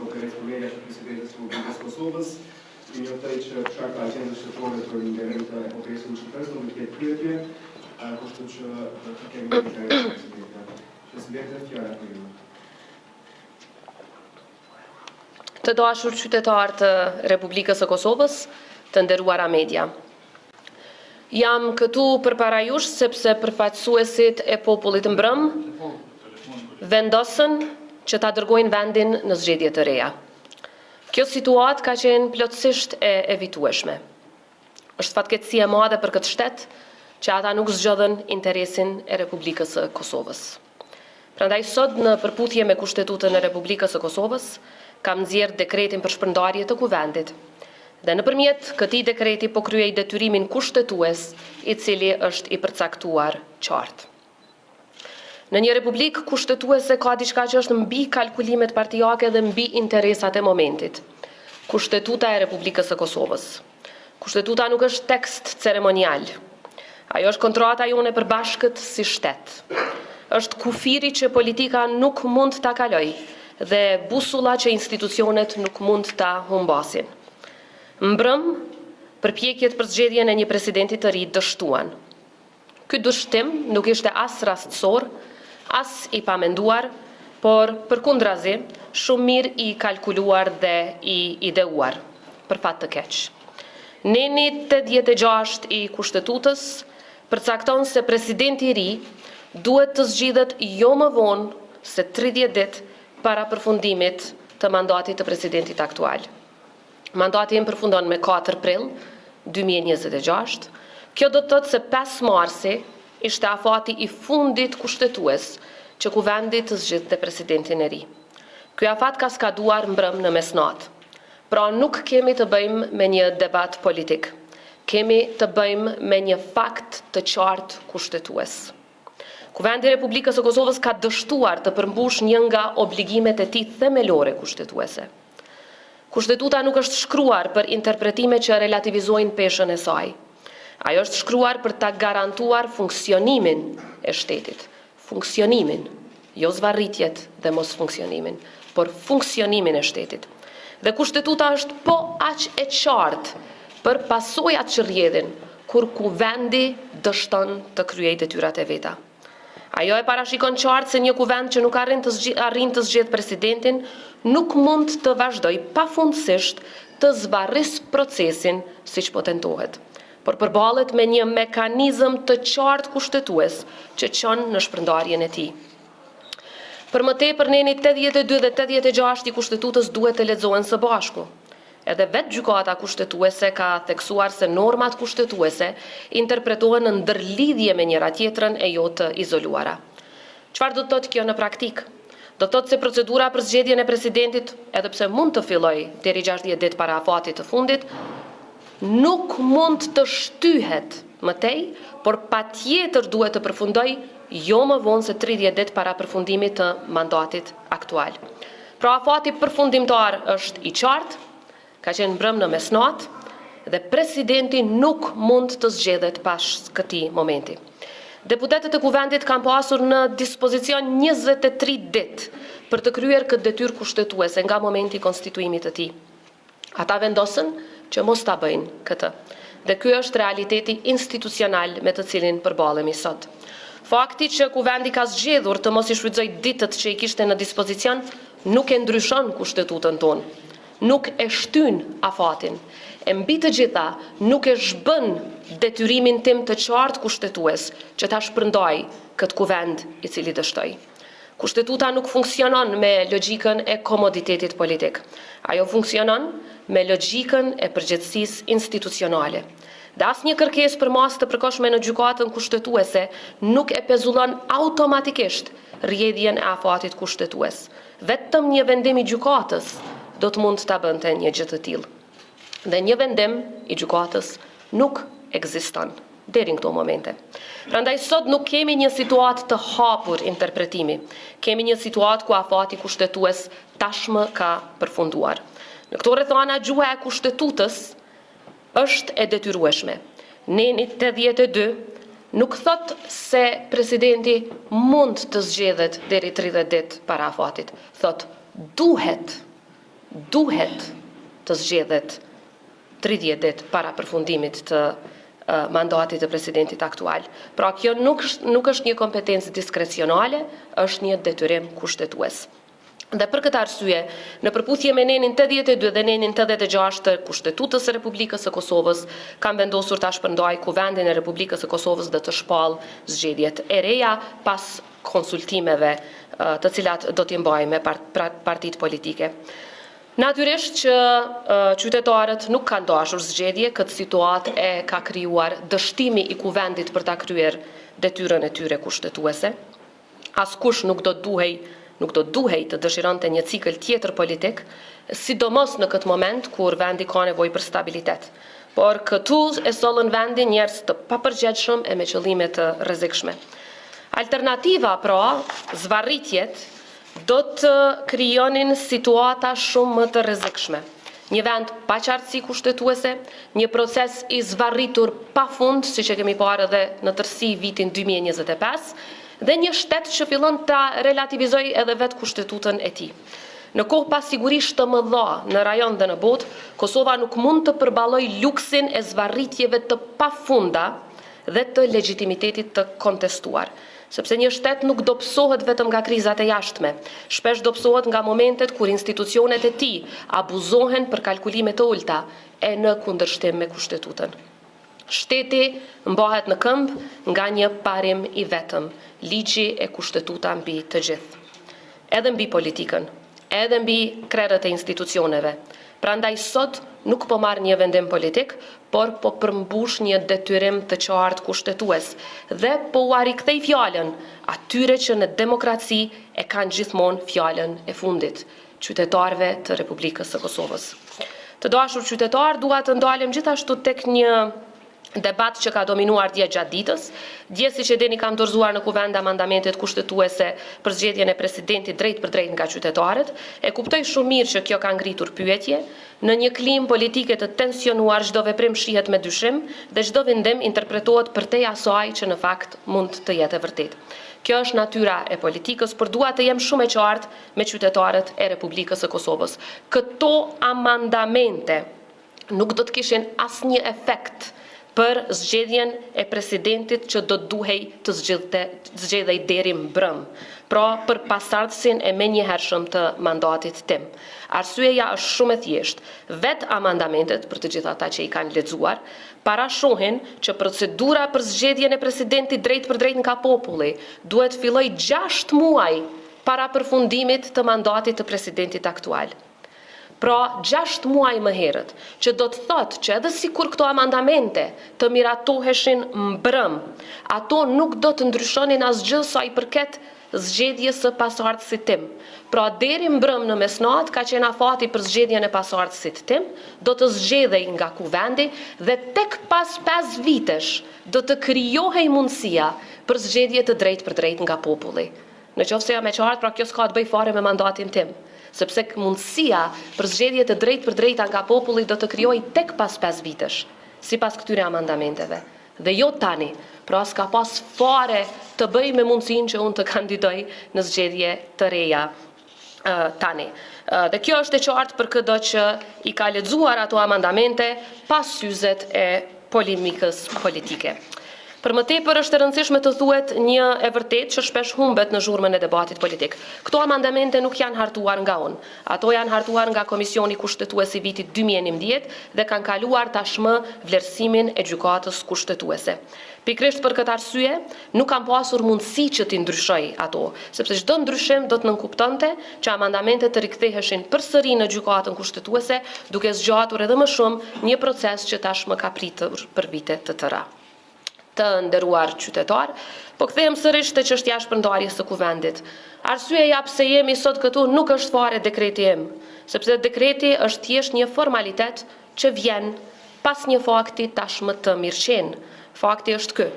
konferencë për media të Presidentit të Republikës së Kosovës, i njoftoj që çfarë ka agjendës shtetërore për integrim të epokës së shtetërës, do të ketë pyetje, kështu që do të kemi një interim. Presidente, fjala për ju. Të dashur qytetarë të Republikës së Kosovës, të nderuara media. Jam këtu përpara jush sepse përfaqësuesit e popullit mbrëm vendosën që ta dërgojnë vendin në zgjedhje të reja. Kjo situatë ka qenë plotësisht e evitueshme. Është fatkeqësi e madhe për këtë shtet që ata nuk zgjodhen interesin e Republikës së Kosovës. Prandaj sot në përputhje me Kushtetutën e Republikës së Kosovës, kam nxjerrë dekretin për shpërndarje të kuvendit dhe nëpërmjet këtij dekreti po kryej detyrimin kushtetues i cili është i përcaktuar qartë. Në një republikë kushtetuese ka diçka që është mbi kalkulimet partijake dhe mbi interesat e momentit. Kushtetuta e Republikës së Kosovës. Kushtetuta nuk është tekst ceremonial. Ajo është kontrata jone për bashkët si shtet. Është kufiri që politika nuk mund ta kalojë dhe busulla që institucionet nuk mund ta humbasin. Mbrëm, përpjekjet për zgjedhjen e një presidenti të ri dështuan. Ky dështim nuk ishte as rastësor, as i pamenduar, por përkundrazi, shumë mirë i kalkuluar dhe i ideuar, për fat të keq. Neni 86 i Kushtetutës përcakton se presidenti i ri duhet të zgjidhet jo më vonë se 30 ditë para përfundimit të mandatit të presidentit aktual. Mandati im përfundon me 4 prill 2026. Kjo do të thotë se 5 marsi ishte afati i fundit kushtetues që kuvendi të zgjidhte presidentin e ri. Ky afat ka skaduar mbrëm në mesnatë. Pra nuk kemi të bëjmë me një debat politik. Kemi të bëjmë me një fakt të qartë kushtetues. Kuvendi i Republikës së Kosovës ka dështuar të përmbush një nga obligimet e tij themelore kushtetuese. Kushtetuta nuk është shkruar për interpretime që relativizojnë peshën e saj. Ajo është shkruar për ta garantuar funksionimin e shtetit. Funksionimin, jo zvarritjet dhe mos funksionimin, por funksionimin e shtetit. Dhe kushtetuta është po aq e qartë për pasojat që rrjedhin kur kuvendi dështon të kryejë detyrat e veta. Ajo e parashikon qartë se një kuvend që nuk arrin të zgjedh presidentin nuk mund të vazhdoj pafundësisht të zvarris procesin siç po tentohet, por përballet me një mekanizëm të qartë kushtetues që çon në shpërndarjen e tij. Për më tepër neni 82 dhe 86 i Kushtetutës duhet të lexohen së bashku. Edhe vetë gjykata kushtetuese ka theksuar se normat kushtetuese interpretohen në ndërlidhje me njëra tjetrën e jo të izoluara. Çfarë do të thotë kjo në praktik? Do të thotë se procedura për zgjedhjen e presidentit, edhe pse mund të fillojë deri 60 ditë para afatit të fundit, nuk mund të shtyhet më tej, por patjetër duhet të përfundojë jo më vonë se 30 ditë para përfundimit të mandatit aktual. Pra afati përfundimtar është i qartë, ka qenë mbrëm në mesnatë dhe presidenti nuk mund të zgjedhet pas këtij momenti. Deputetët e kuvendit kanë pasur në dispozicion 23 ditë për të kryer këtë detyrë kushtetuese nga momenti i konstituimit të tij. Ata vendosën që mos ta bëjnë këtë. Dhe ky është realiteti institucional me të cilin përballemi sot. Fakti që kuvendi ka zgjedhur të mos i shfrytëzojë ditët që i kishte në dispozicion nuk e ndryshon kushtetutën tonë. Nuk e shtyn afatin, e mbi të gjitha nuk e zhbën detyrimin tim të qartë kushtetues që ta shpërndaj këtë kuvend i cili dështoj. Kushtetuta nuk funksionon me logjikën e komoditetit politik. Ajo funksionon me logjikën e përgjegjësisë institucionale. Dhe asnjë kërkesë për masë të përkohshme në gjykatën kushtetuese nuk e pezullon automatikisht rrjedhjen e afatit kushtetues. Vetëm një vendim i gjykatës do të mund ta bënte një gjë të tillë. Dhe një vendim i gjykatës nuk ekziston deri në këto momente. Prandaj sot nuk kemi një situatë të hapur interpretimi. Kemi një situatë ku afati kushtetues tashmë ka përfunduar. Në këto rrethana gjuha e Kushtetutës është e detyrueshme. Neni 82 nuk thot se presidenti mund të zgjedhet deri 30 ditë para afatit. Thot duhet duhet të zgjedhet 30 ditë para përfundimit të mandatit të presidentit aktual. Pra kjo nuk është një kompetencë diskrecionale, është një detyrim kushtetues. Dhe për këtë arsye, në përputhje me nenin 82 dhe nenin 86 të Kushtetutës së Republikës së Kosovës, kam vendosur ta shpërndaj Kuvendin e Republikës së Kosovës dhe të shpall zgjedhjet e reja pas konsultimeve të cilat do t'i mbajmë me partitë politike. Natyrisht që qytetarët nuk kanë dashur zgjedhje, këtë situatë e ka krijuar dështimi i Kuvendit për ta kryer detyrën e tyre kushtetuese. Askush nuk do duhej të dëshironte një cikël tjetër politik, sidomos në këtë moment kur vendi ka nevojë për stabilitet. Por këtu e sollën vendin njerëz të papërgjegjshëm e me qëllime të rrezikshme. Alternativa, pra, zvarritjet, do të krijonin situata shumë më të rrezikshme. Një vend pa qartësi kushtetuese, një proces i zvarritur pafund, siç e kemi parë edhe në tërësi vitin 2025, dhe një shtet që fillon ta relativizoj edhe vetë kushtetutën e tij. Në kohë pasigurisht të mëdha në rajon dhe në botë, Kosova nuk mund të përballoj luksin e zvarritjeve të pafunda dhe të legitimitetit të kontestuar. Sepse një shtet nuk dobësohet vetëm nga krizat e jashtme, shpesh dobësohet nga momentet kur institucionet e tij abuzohen për kalkulime të ulta e në kundërshtim me kushtetutën. Shteti mbahet në këmbë nga një parim i vetëm, ligji e kushtetuta mbi të gjithë. Edhe mbi politikën, edhe mbi krerët e institucioneve. Prandaj sot nuk po marr një vendim politik, por po përmbush një detyrim të qartë kushtetues dhe po u rikthej fjalën atyre që në demokraci e kanë gjithmonë fjalën e fundit, qytetarëve të Republikës së Kosovës. Të dashur qytetar, dua të ndalem gjithashtu tek një debat që ka dominuar dje gjatë ditës. Dje, siç e dini, kam dorëzuar në Kuvend amandamentet kushtetuese për zgjedhjen e presidentit drejt për drejt nga qytetarët. E kuptoj shumë mirë që kjo ka ngritur pyetje. Në një klim politike të tensionuar, çdo veprim shihet me dyshim dhe çdo vendim interpretohet përtej asaj që në fakt mund të jetë e vërtetë. Kjo është natyra e politikës, por dua të jem shumë e qartë me qytetarët e Republikës së Kosovës. Këto amandamente nuk do të kishin asnjë efekt për zgjedhjen e presidentit që do duhej të zgjedhej deri mbrëm, pra për pasardhësin e menjëhershëm të mandatit tim. Arsyeja është shumë e thjeshtë. Vet amandamentet, për të gjithë ata që i kanë lexuar, parashohin që procedura për zgjedhjen e presidentit drejt për drejt nga populli duhet filloj 6 muaj para përfundimit të mandatit të presidentit aktual. Pra 6 muaj më herët, që do të thotë që edhe sikur këto amandamente të miratoheshin mbrëm, ato nuk do të ndryshonin asgjë sa i përket zgjedhjes së pasardhësit tim. Pra deri mbrëm në mesnatë ka qenë afati për zgjedhjen e pasardhësit tim, do të zgjedhej nga Kuvendi dhe tek pas 5 vitesh do të krijohej mundësia për zgjedhje të drejtë për drejtë nga populli. Nëse jam e qartë, pra kjo s'ka të bëj fare me mandatin tim, sepse mundësia për zgjedhje të drejtë për drejta nga populli do të krijojë tek pas 5 vitesh, sipas këtyre amendamenteve. Dhe jo tani, pra s'ka pas fare të bëj me mundësinë që unë të kandidoj në zgjedhje të reja tani. Dhe kjo është e qartë për këdo që i ka lexuar ato amendamente pas syzet e polemikës politike. Për më tepër është e rëndësishme të thuhet një e vërtetë që shpesh humbet në zhurmën e debatit politik. Këto amendamente nuk janë hartuar nga unë. Ato janë hartuar nga Komisioni Kushtetues i vitit 2011 dhe kanë kaluar tashmë vlerësimin e gjykatës kushtetuese. Pikërisht për këtë arsye, nuk kam pasur mundësi që t'i ndryshoj ato, sepse çdo ndryshim do të nënkuptonte që amendamentet të riktheheshin përsëri në gjykatën kushtetuese, duke zgjatur edhe më shumë një proces që tashmë ka pritur për vite të tëra. Të nderuar qytetar, po kthehem sërish te çështja e shpërndarjes së Kuvendit. Arsyeja pse jemi sot këtu nuk është fare dekreti im, sepse dekreti është thjesht një formalitet që vjen pas një fakti tashmë të mirëqen. Fakti është ky.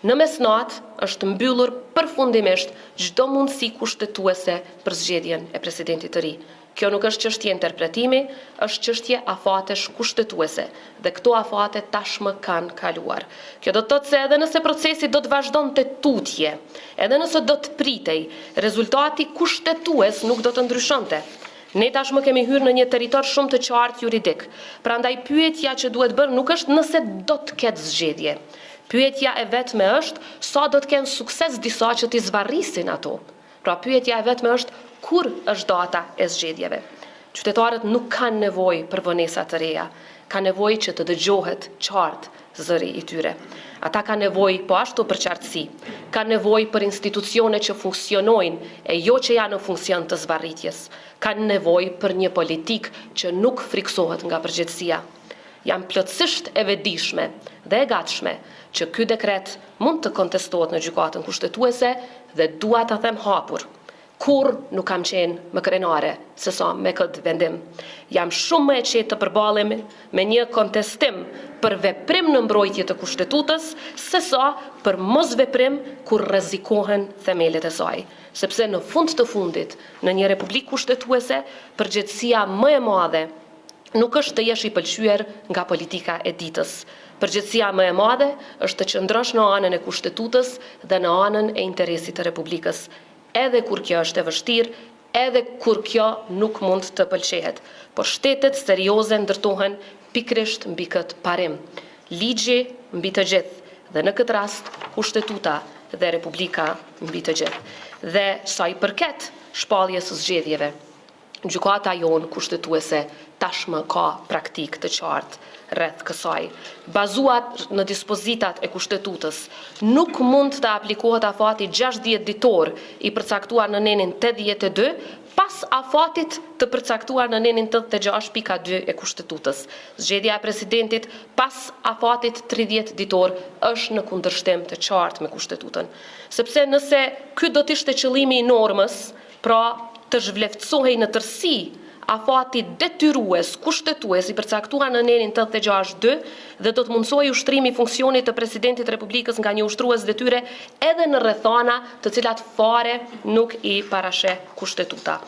Në mesnatë është mbyllur përfundimisht çdo mundësi kushtetuese për zgjedhjen e presidentit të ri. Kjo nuk është çështje interpretimi, është çështje afatesh kushtetuese dhe këto afate tashmë kanë kaluar. Kjo do të thotë se edhe nëse procesi do të vazhdonte tutje, edhe nëse do të pritej, rezultati kushtetues nuk do të ndryshonte. Ne tashmë kemi hyrë në një territor shumë të qartë juridik. Prandaj pyetja që duhet bërë nuk është nëse do të ketë zgjedhje. Pyetja e vetme është sa do të kenë sukses disa që t'i zvarrisin ato. Pra pyetja e vetme është kur është data e zgjedhjeve. Qytetarët nuk kanë nevojë për vonesa të reja, kanë nevojë që të dëgjohet qartë zëri i tyre. Ata kanë nevojë po ashtu për qartësi, kanë nevojë për institucione që funksionojnë e jo që janë në funksion të zvarritjes, kanë nevojë për një politik që nuk friksohet nga përgjegjësia. Jam plotësisht e vetëdijshme dhe e gatshme që ky dekret mund të kontestohet në gjykatën kushtetuese dhe dua ta them hapur. Kur nuk kam qenë më krenare se sa me këtë vendim. Jam shumë më e qetë të përballem me një kontestim për veprim në mbrojtje të kushtetutës, se sa për mos veprim kur rrezikohen themelet e saj. Sepse në fund të fundit, në një republikë kushtetuese, përgjegjësia më e madhe nuk është të jesh i pëlqyer nga politika e ditës. Përgjegjësia më e madhe është të qëndrosh në anën e kushtetues dhe në anën e interesit të Republikës. Edhe kur kjo është e vështirë, edhe kur kjo nuk mund të pëlqehet. Por shtetet serioze ndërtohen pikërisht mbi këtë parim. Ligji mbi të gjithë dhe në këtë rast kushtetuta dhe Republika mbi të gjithë. Dhe sa i përket shpalljes së zgjedhjeve, gjykata jonë kushtetuese tashmë ka praktik të qartë rreth kësaj. Bazuar në dispozitat e kushtetutës, nuk mund të aplikohet afati 60 ditor i përcaktuar në nenin 82 pas afatit të përcaktuar në nenin 86.2 e kushtetutës. Zgjedhja e presidentit pas afatit 30 ditor është në kundërshtim të qartë me kushtetutën. Sepse nëse ky do të ishte qëllimi i normës, pra të zhvleftësohej në tërësi afati detyrues, kushtetues i përcaktuar në nenin 86.2 dhe do të mundsojë ushtrimi i funksionit të presidentit të Republikës nga një ushtrues detyre edhe në rrethana të cilat fare nuk i parasheh kushtetuta.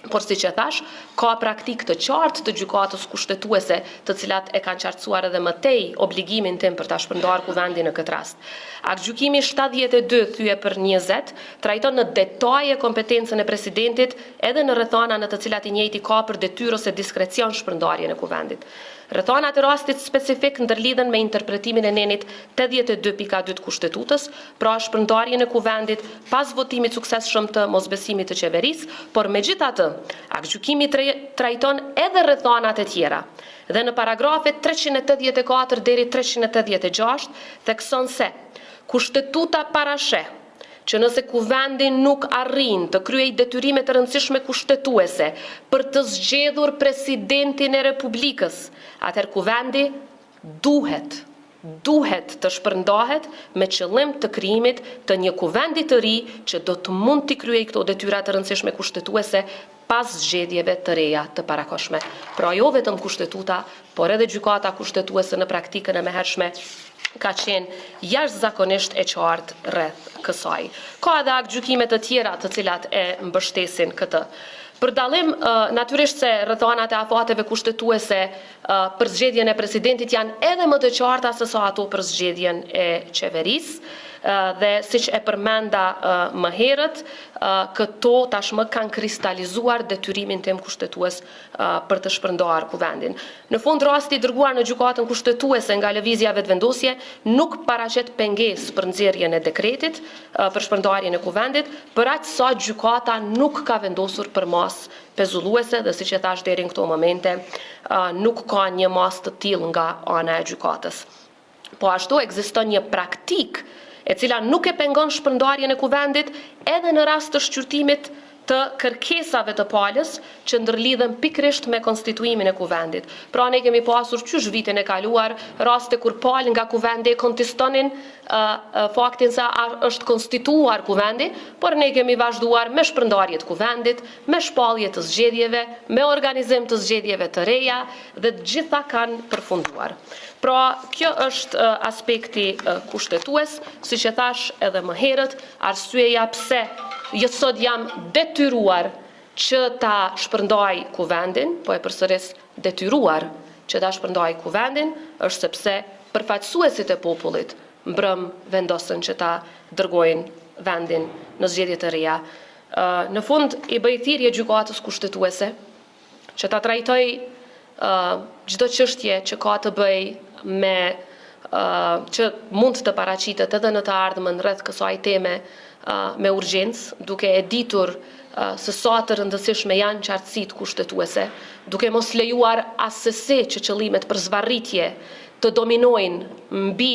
Por siç e thash, ka praktik të qartë të gjykatës kushtetuese, të cilat e kanë qartësuar edhe më tej obligimin tim për ta shpërndarë kuvendin në këtë rast. Aktgjykimi 72/20 trajton në detaje kompetencën e presidentit edhe në rrethana në të cilat i njëjti ka për detyrë ose diskrecion shpërndarjen e kuvendit. Rrethanat e rastit specifik ndërlidhen me interpretimin e nenit 82.2 të kushtetues, pra shpërndarjen e kuvendit pas votimit suksesshëm të mosbesimit të qeverisë, por megjithatë, aktgjykimi trajton edhe rrethanat e tjera. Dhe në paragrafet 384 deri 386 thekson se kushtetuta parasheh që nëse kuvendi nuk arrin të kryej detyrime të rëndësishme kushtetuese për të zgjedhur presidentin e Republikës, atëherë kuvendi duhet të shpërndahet me qëllim të krijimit të një kuvendi të ri që do të mund të kryej këto detyra të rëndësishme kushtetuese pas zgjedhjeve të reja të parakoshme. Pra jo vetëm kushtetuta, por edhe gjykata kushtetuese në praktikën e mëhershme ka qenë jashtëzakonisht e qartë rreth kësaj. Ka edhe aktgjykime të tjera të cilat e mbështesin këtë. Për dallim, natyrisht se rrethanat e afateve kushtetuese për zgjedhjen e presidentit janë edhe më të qarta se sa ato për zgjedhjen e qeverisë, dhe siç e përmenda më herët, këto tashmë kanë kristalizuar detyrimin tim kushtetues për të shpërndarë kuvendin. Në fund, rasti i dërguar në gjykatën kushtetuese nga lëvizja vetëvendosje nuk paraqet pengesë për nxjerrjen e dekretit për shpërndarjen e kuvendit, për aq sa gjykata nuk ka vendosur për masë pezulluese dhe siç e thash deri në këto momente nuk ka një masë të tillë nga ana e gjykatës. Po ashtu ekziston një praktik e cila nuk e pengon shpërndarjen e kuvendit edhe në rast të shqyrtimit të kërkesave të palës që ndërlidhen pikërisht me konstituimin e kuvendit. Pra ne kemi pasur qysh vitin e kaluar raste kur palë nga kuvendi kontestonin faktin se është konstituar kuvendi, por ne kemi vazhduar me shpërndarje të kuvendit, me shpallje të zgjedhjeve, me organizim të zgjedhjeve të reja dhe të gjitha kanë përfunduar. Pra, kjo është aspekti kushtetues, siç e thash edhe më herët, arsyeja pse sot jam detyruar që ta shpërndaj kuvendin, po e përsëris detyruar që ta shpërndaj kuvendin, është sepse përfaqësuesit e popullit mbrëm vendosën që ta dërgojnë vendin në zgjedhje të reja. Në fund, i bëj thirrje gjykatës kushtetuese që ta trajtoj çdo çështje që ka të bëj me që mund të paraqitet edhe në të ardhmen rreth kësaj teme me urgjencë, duke e ditur se sa të rëndësishme janë qartësitë kushtetuese, duke mos lejuar asesi që qëllimet për zvarritje të dominojnë mbi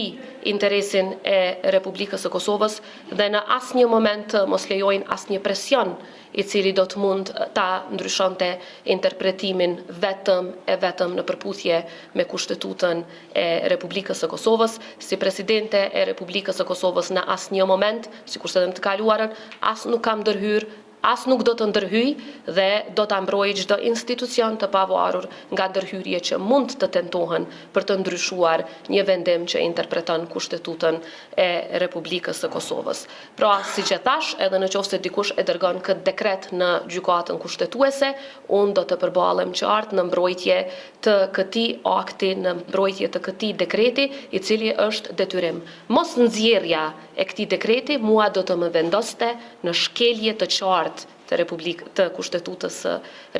interesin e Republikës së Kosovës dhe në asnjë moment mos lejojnë asnjë presion i cili do të mund ta ndryshonte interpretimin vetëm në përputhje me Kushtetutën e Republikës së Kosovës. Si presidente e Republikës së Kosovës në asnjë moment, sikurse edhe në të kaluarën, as nuk kam ndërhyrë, as nuk do të ndërhyj dhe do të mbroj çdo institucion të pavarur nga ndërhyrje që mund të tentohen për të ndryshuar një vendim që interpreton Kushtetutën e Republikës së Kosovës. Pra, siç e thash, edhe nëse dikush e dërgon këtë dekret në gjykatën kushtetuese, unë do të përballem qartë në mbrojtje të këtij akti, në mbrojtje të këtij dekreti, i cili është detyrim. Mos nxjerrja e këtij dekreti mua do të më vendoste në shkelje të qartë të Kushtetutës së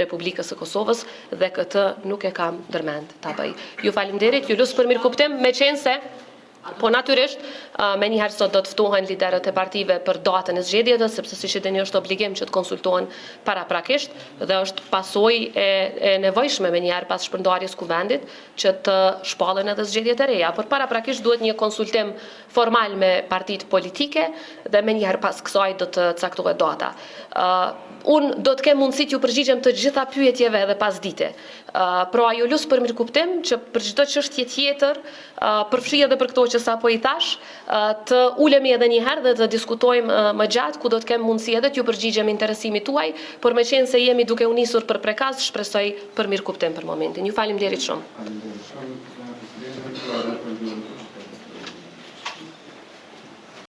Republikës së Kosovës dhe këtë nuk e kam ndërmend ta bëj. Ju falenderit, ju lut për mirëkuptim, meqense po natyrisht, me njëherë sot do të ftohen liderët e partive për datën e zgjedhjes, sepse siç e dini është obligim që të konsultohen paraprakisht dhe është pasojë e nevojshme me njëherë pas shpërndarjes kuvendit që të shpallen edhe zgjedhjet e reja, por paraprakisht duhet një konsultim formal me partitë politike dhe me njëherë pas kësaj do të caktohet data. Unë do të kem mundësi t'ju përgjigjem të gjitha pyetjeve edhe pas dite. Pra ju lut për mirëkuptim që për çdo çështje tjetër, përfshi edhe për këto që sapo i thash, të ulemi edhe një herë dhe të diskutojmë më gjatë, ku do të kem mundësi edhe t'ju përgjigjem interesimit tuaj, por meqense jemi duke u nisur për prekaz, shpresoj për mirëkuptim për momentin. Ju faleminderit shumë. Faleminderit shumë, Presidente,